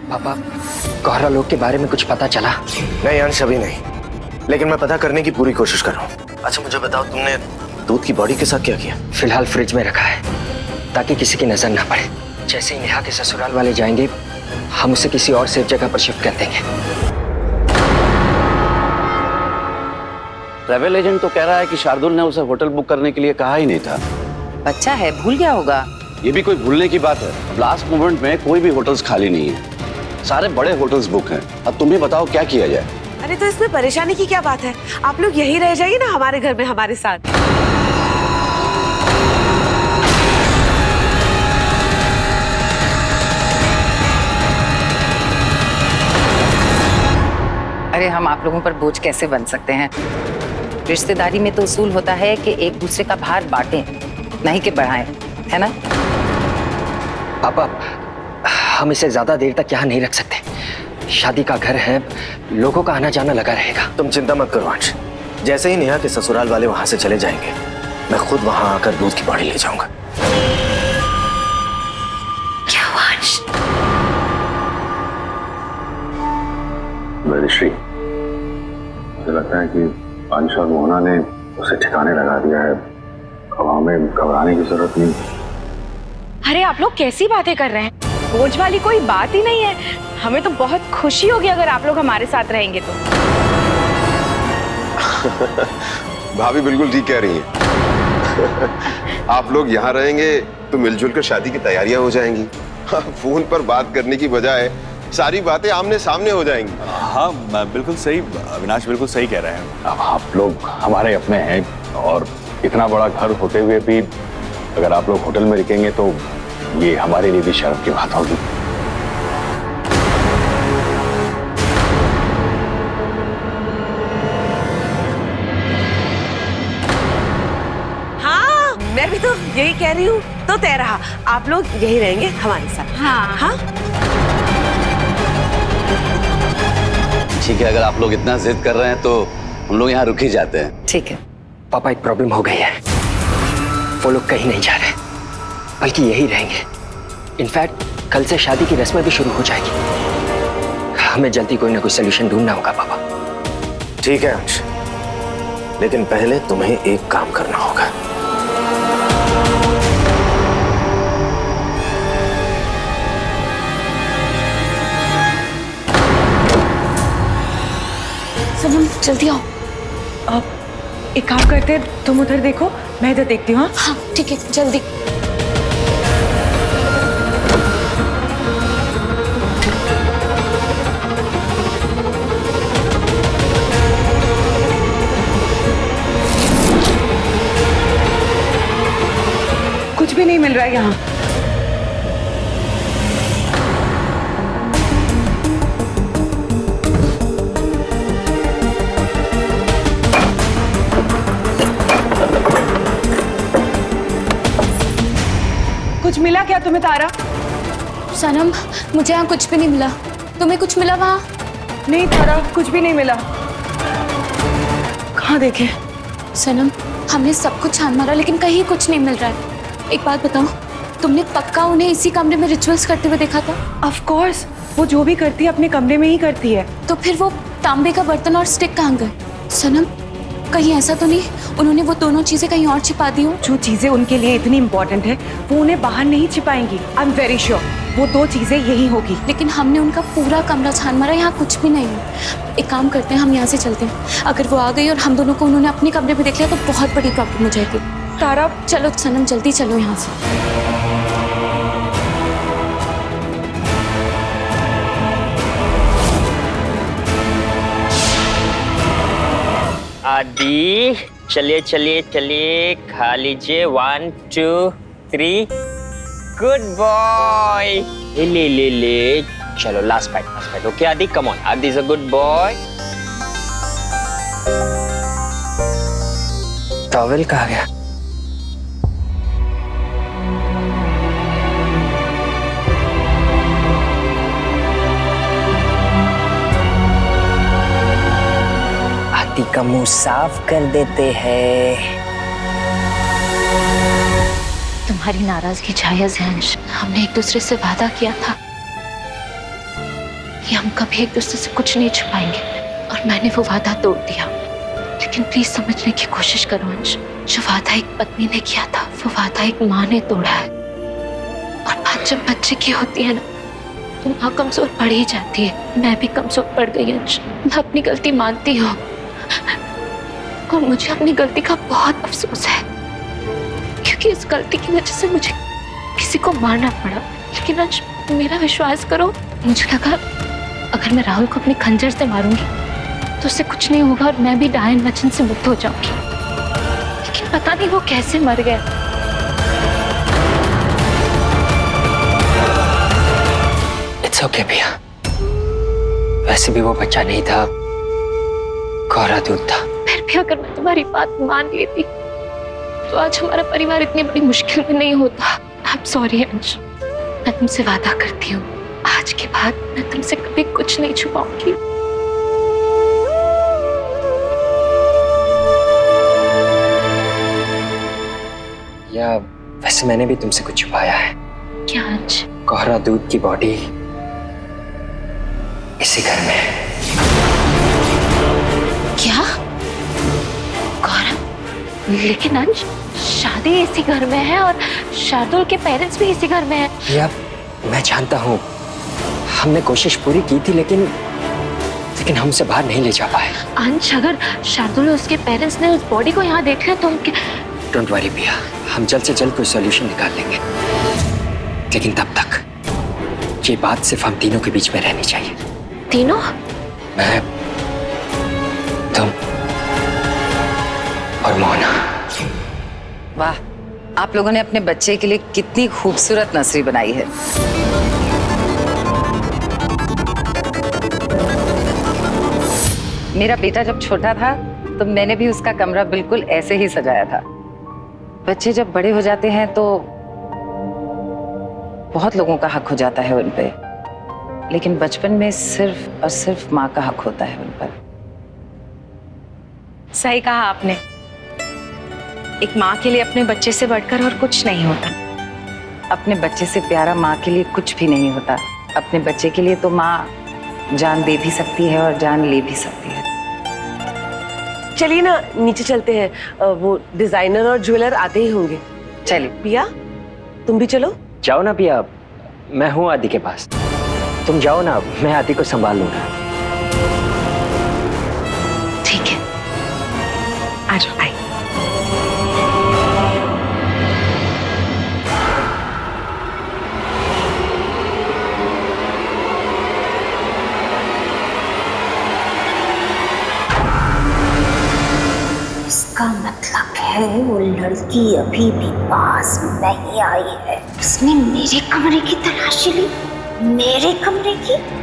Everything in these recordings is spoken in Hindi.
पापा, गौरव लोग के बारे में कुछ पता चला? नहीं अंश, अभी नहीं, लेकिन मैं पता करने की पूरी कोशिश कर रहा हूँ। अच्छा मुझे बताओ, तुमने दूध की बॉडी के साथ क्या किया? फिलहाल फ्रिज में रखा है ताकि किसी की नजर ना पड़े। जैसे ही नेहा के ससुराल वाले जाएंगे हम उसे किसी और सेफ जगह पर शिफ्ट कर देंगे। ट्रैवल एजेंट तो कह रहा है कि शार्दुल ने उसे होटल बुक करने के लिए कहा ही नहीं था। बच्चा है, भूल गया होगा। ये भी कोई भूलने की बात है? अब लास्ट मोमेंट में कोई भी होटल्स खाली नहीं है, सारे बड़े होटल्स बुक हैं। अब तुम ही बताओ क्या किया जाए। अरे तो इसमें परेशानी की क्या बात है? आप लोग यहीं रह जाइए ना हमारे घर में हमारे साथ। अरे हम आप लोगों पर बोझ कैसे बन सकते हैं? रिश्तेदारी में तो उसूल होता है कि एक दूसरे का भार बांटें, नहीं कि बढ़ाएं, है ना? पापा, हम इसे ज्यादा देर तक यहाँ नहीं रख सकते। शादी का घर है, लोगों का आना जाना लगा रहेगा। तुम चिंता मत करो अंश, जैसे ही नेहा के ससुराल वाले वहां से चले जाएंगे मैं खुद वहां आकर दूध की बॉडी ले जाऊंगा। क्या हुआ अंश? श्री, मुझे लगता है कि अंश और मोहना ने उसे ठिकाने लगा दिया है। अब हमें घबराने की जरूरत नहीं। अरे आप लोग कैसी बातें कर रहे हैं? बोझ वाली कोई बात ही नहीं है। हमें तो बहुत खुशी होगी अगर आप लोग हमारे साथ रहेंगे तो। भाभी बिल्कुल ठीक कह रही हैं। आप लोग यहाँ रहेंगे तो मिलजुल कर शादी की तैयारियां हो जाएंगी। फोन पर बात करने की बजाय सारी बातें आमने सामने हो जाएंगी। हाँ बिल्कुल सही, अविनाश बिल्कुल सही कह रहे हैं। अब आप लोग हमारे अपने हैं और इतना बड़ा घर होते हुए भी अगर आप लोग होटल में रुकेंगे तो ये हमारे लिए भी शर्म की बात होगी। हाँ मैं भी तो यही कह रही हूँ। तो तय रहा, आप लोग यही रहेंगे हमारे साथ। हाँ हाँ ठीक है, अगर आप लोग इतना जिद कर रहे हैं तो हम लोग यहाँ रुक ही जाते हैं। ठीक है। पापा, एक प्रॉब्लम हो गई है। वो लोग कहीं नहीं जा रहे, बल्कि यही रहेंगे। इनफैक्ट कल से शादी की रस्में भी शुरू हो जाएगी। हमें जल्दी कोई ना कोई सोल्यूशन ढूंढना होगा पापा। ठीक है अंश, लेकिन पहले तुम्हें एक काम करना होगा। सनम जल्दी आओ। अब एक काम करते हैं, तुम उधर देखो, मैं इधर देखती हूँ। हाँ ठीक है, जल्दी। कुछ भी नहीं मिल रहा है यहाँ। कुछ मिला क्या तुम्हें तारा? सनम, मुझे यहाँ कुछ भी नहीं मिला। तुम्हें कुछ मिला वहाँ? नहीं तारा, कुछ भी नहीं मिला। कहाँ देखे? सनम, हमने सब कुछ छान मारा लेकिन कहीं कुछ नहीं मिल रहा है। एक बात बताओ, तुमने पक्का उन्हें इसी कमरे में रिचुअल्स करते हुए देखा था? ऑफ कोर्स, वो जो भी करती है अपने कमरे में ही करती है। तो फिर वो तांबे का बर्तन और स्टिक कहाँ गए? सनम, कहीं ऐसा तो नहीं उन्होंने वो दोनों चीजें कहीं और छिपा दी हो? जो चीजें उनके लिए इतनी इंपॉर्टेंट है वो उन्हें बाहर नहीं छिपाएंगी। आई एम वेरी श्योर वो दो चीजें यही होगी। लेकिन हमने उनका पूरा कमरा छान मारा, यहाँ कुछ भी नहीं है। एक काम करते हैं, हम यहाँ से चलते हैं। अगर वो आ गई और हम दोनों को उन्होंने अपने कमरे में देख लिया तो बहुत बड़ी प्रॉब्लम हो जाएगी। तारा चलो सनम, जल्दी चलो यहाँ से। आदि, चलिए चलिए चलिए, खा लीजिए। 1 2 3, गुड बॉय। ले ले ले, चलो last bite. Okay Adi, come on, Adi is a good boy. Towel कहाँ गया? आदि का मुंह साफ कर देते हैं। तुम्हारी नाराजगी जायज है अंश, हमने एक दूसरे से वादा किया था। कि हम कभी एक दूसरे से कुछ नहीं छुपाएंगे और मैंने वो वादा तोड़ दिया। लेकिन प्लीज समझने की कोशिश करो अंश, जो वादा एक पत्नी ने किया था वो वादा एक माँ ने तोड़ा है। और बात जब बच्चे की होती है ना तो माँ कमजोर पड़ ही जाती है। मैं भी कमजोर पड़ गई अंश, मैं अपनी गलती मानती हूँ और मुझे अपनी गलती का बहुत अफसोस है, क्योंकि इस गलती की वजह से मुझे किसी को मारना पड़ा। लेकिन अंश मेरा विश्वास करो, मुझे लगा अगर मैं राहुल को अपने खंजर से मारूंगी तो उससे कुछ नहीं होगा और मैं भी डायन वचन से मुक्त हो जाऊंगी। लेकिन पता नहीं वो कैसे मर गया। इट्स ओके भैया, वैसे भी वो बच्चा नहीं था, कोहरा दूध था। फिर भी अगर मैं तुम्हारी बात मान लेती तो आज हमारा परिवार इतनी बड़ी मुश्किल में नहीं होता। आई एम सॉरी अंश, मैं तुमसे वादा करती हूँ आज के बाद मैं तुमसे कभी कुछ नहीं छुपाऊंगी। या वैसे मैंने भी तुमसे कुछ छुपाया है। क्या अंश? कोहरा दूध की बॉडी इसी घर में है। क्या? गौरव, लेकिन अंश शादी इसी घर में है और शार्दुल के पेरेंट्स भी इसी घर में हैं। या मैं जानता हूँ, हमने कोशिश पूरी की थी लेकिन हम उसे बाहर नहीं ले जा पाए। अंश अगर शार्दुल और उसके पेरेंट्स ने उस बॉडी को यहाँ देख लिया तो उनके... डोंट वरी भैया, हम जल्द से जल्द कोई सॉल्यूशन निकाल लेंगे। लेकिन तब तक ये बात सिर्फ हम तीनों के बीच में रहनी चाहिए। तीनों? मैं, तुम और मोहना। वाह, आप लोगों ने अपने बच्चे के लिए कितनी खूबसूरत नर्सरी बनाई है। मेरा बेटा जब छोटा था तो मैंने भी उसका कमरा बिल्कुल ऐसे ही सजाया था। बच्चे जब बड़े हो जाते हैं तो बहुत लोगों का हक हो जाता है उन पे, लेकिन बचपन में सिर्फ और सिर्फ माँ का हक होता है उन पर। सही कहा आपने, एक माँ के लिए अपने बच्चे से बढ़कर और कुछ नहीं होता। अपने बच्चे से प्यारा माँ के लिए कुछ भी नहीं होता। अपने बच्चे के लिए तो माँ जान दे भी सकती है और जान ले भी सकती है। चलिए ना नीचे चलते हैं, वो डिजाइनर और ज्वेलर आते ही होंगे। चलिए। पिया तुम भी चलो। जाओ ना पिया, मैं हूँ आदि के पास। तुम जाओ ना, मैं आदि को संभाल लूंगा। ठीक है, आ जाओ। आई इसका मतलब है वो लड़की अभी भी पास नहीं आई है। उसने मेरे कमरे की तलाशी ली, मेरे कमरे की।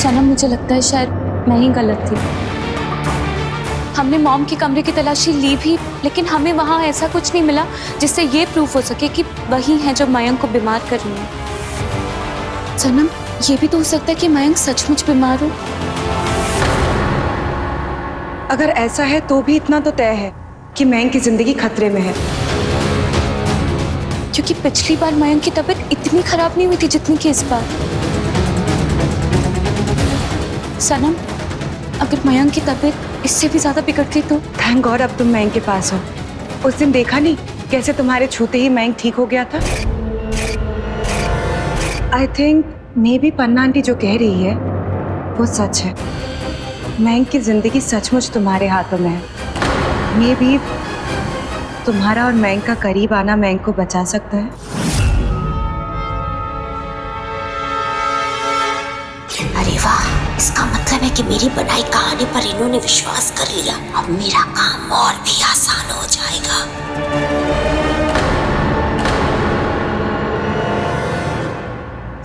सनम, मुझे लगता है शायद मैं ही गलत थी। हमने मॉम के कमरे की तलाशी ली भी, लेकिन हमें वहाँ ऐसा कुछ नहीं मिला जिससे ये प्रूफ हो सके कि वही है जो मयंक को बीमार कर रही है। सनम, ये भी तो हो सकता है कि मयंक सचमुच बीमार हो। अगर ऐसा है तो भी इतना तो तय है कि मयंक की जिंदगी खतरे में है, क्योंकि पिछली बार मयंक की तबीयत इतनी खराब नहीं हुई थी जितनी कि इस बार। सनम, अगर मयंक की तबीयत इससे भी ज्यादा बिगड़ गई तो? थैंक गॉड अब तुम मयंक के पास हो। उस दिन देखा नहीं कैसे तुम्हारे छूते ही मयंक ठीक हो गया था। I think may be Panna aunty जो कह रही है वो सच है। मयंक की जिंदगी सचमुच तुम्हारे हाथों में है। मे बी तुम्हारा और मयंक का करीब आना मयंक को बचा सकता है। अरे वाह, इसका मतलब है कि मेरी बनाई कहानी पर इन्होंने विश्वास कर लिया। अब मेरा काम और भी आसान हो जाएगा।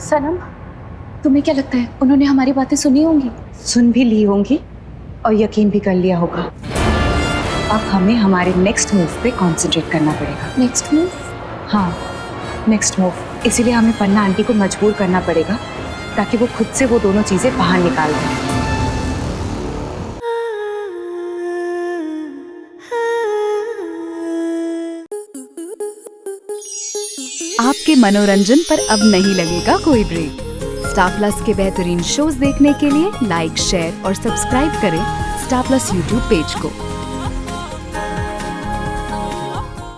सनम, तुम्हें क्या लगता है उन्होंने हमारी बातें सुनी होंगी? सुन भी ली होंगी और यकीन भी कर लिया होगा। अब हमें हमारे नेक्स्ट मूव पे कंसंट्रेट करना पड़ेगा। Next move? हाँ, नेक्स्ट मूव। इसीलिए हमें पन्ना आंटी को मजबूर करना पड़ेगा ताकि वो खुद से वो दोनों चीजें बाहर निकाल दें। आपके मनोरंजन पर अब नहीं लगेगा कोई ब्रेक। स्टार प्लस के बेहतरीन शोज देखने के लिए लाइक, शेयर और सब्सक्राइब करें स्टार प्लस यूट्यूब पेज को।